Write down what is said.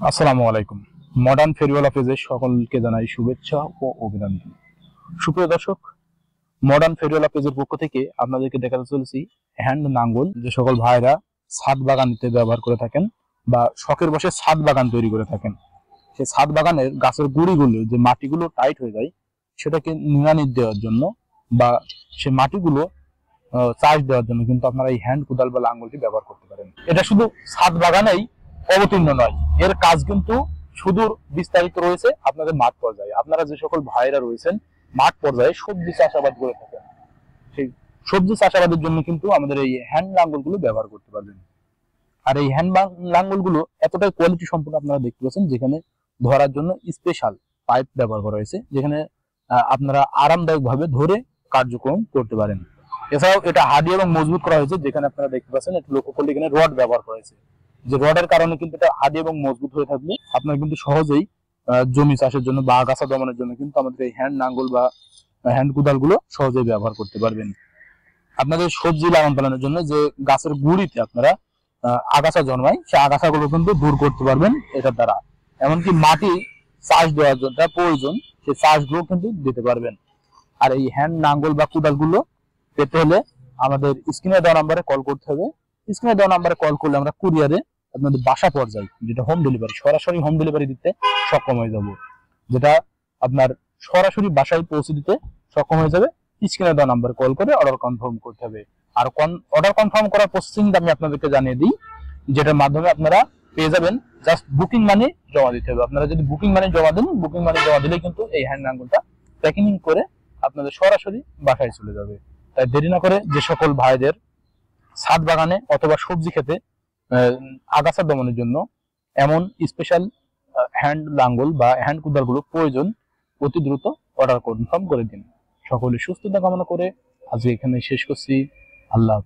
আসসালামু আলাইকুম। মডার্ন ফেরিওয়ালা পেজে সকলকে জানাই শুভেচ্ছা ও অভিনন্দন। সুপ্রিয় দর্শক, মডার্ন ফেরিওয়ালা পেজের পক্ষ থেকে আপনাদেরকে দেখাতে চলেছি হ্যান্ড নাঙ্গল, যে সকল ভাইরা ছাদ বাগানিতে ব্যবহার করে থাকেন বা শখের বসে ছাদ বাগান তৈরি করে থাকেন। সেই ছাদ বাগানের গাছের গুঁড়িগুলো, যে মাটিগুলো টাইট হয়ে যায়, সেটাকে নিড়ানি দেওয়ার জন্য বা সেই মাটিগুলো চাষ দেওয়ার জন্য কিন্তু আপনারা এই হ্যান্ড কোদাল বা লাঙ্গলটি ব্যবহার করতে পারেন। এটা শুধু ছাদ বাগানেই অবতীর্ণ নয়, এর কাজ কিন্তু সুদূর বিস্তারিত রয়েছে আপনাদের মাঠ পর্যায়ে। আপনারা যে সকল ভাইরা রয়েছেন মাঠ পর্যায়ে সবজি চাষাবাদ করে থাকেন, সেই সবজি চাষাবাদের জন্য কিন্তু আমাদের এই হ্যান্ড লাঙ্গলগুলো ব্যবহার করতে পারবেন। আর এই হ্যান্ড লাঙ্গলগুলো এতটাই কোয়ালিটি সম্পূর্ণ আপনারা দেখতে পাচ্ছেন, যেখানে ধরার জন্য স্পেশাল পাইপ ব্যবহার করা হয়েছে, যেখানে আপনারা আরামদায়ক ভাবে ধরে কার্যক্রম করতে পারেন। এছাড়াও এটা হার্ডি এবং মজবুত করা হয়েছে, যেখানে আপনারা দেখতে পাচ্ছেন একটু লক্ষ্য করলে এখানে রড ব্যবহার করা হয়েছে, যে রডের কারণে কিন্তু এটা হার্ডি এবং মজবুত হয়ে থাকবে। আপনারা কিন্তু সহজেই জমি চাষের জন্য বা আগাছা দমনের জন্য কিন্তু আমাদের এই হ্যান্ড নাঙ্গল বা হ্যান্ড কোদাল গুলো সহজেই ব্যবহার করতে পারবেন। আপনাদের সবজি লালন পালনের জন্য যে গাছের গুঁড়িতে আপনারা আগাছা জন্মায়, সেই আগাছাগুলো কিন্তু দূর করতে পারবেন এটার দ্বারা। এমনকি মাটি চাষ দেওয়ার জন্য প্রয়োজন, সেই চাষগুলো কিন্তু দিতে পারবেন। আর এই হ্যান্ড নাঙ্গল বা কোদাল গুলো পেতে হলে আমাদের স্ক্রিনে দেওয়া নাম্বারে কল করতে হবে। স্ক্রিনে দেওয়া নাম্বারে কল করলে আমরা কুরিয়ারে আপনাদের বাসা পর্যায়ে, যেটা হোম ডেলিভারি, সরাসরি হোম ডেলিভারি দিতে সক্ষম হয়ে যাব, যেটা আপনার সরাসরি বাসায় পৌঁছে দিতে সক্ষম হয়ে যাবে। স্ক্রিনে দেওয়া নাম্বারে কল করে অর্ডার কনফার্ম করতে হবে। আর অর্ডার কনফার্ম করার প্রসেসিংটা আমি আপনাদেরকে জানিয়ে দিই, যেটার মাধ্যমে আপনারা পেয়ে যাবেন। জাস্ট বুকিং মানি জমা দিতে হবে। আপনারা যদি বুকিং মানি জমা দেন, বুকিং মানি জমা দিলেই কিন্তু এই হ্যান্ড নাঙ্গলটা প্যাকিং করে আপনাদের সরাসরি বাসায় চলে যাবে। তাই দেরি না করে যে সকল ভাইদের ছাদ বাগানে অথবা সবজি খেতে আগাছা দমনের জন্য এমন স্পেশাল হ্যান্ড লাঙ্গল বা হ্যান্ড কোদালগুলো প্রয়োজন, অতি দ্রুত অর্ডার কনফার্ম করে দিন। সকলে সুস্থতা কামনা করে আজকে এখানে শেষ করছি। আল্লাহ হাফেজ।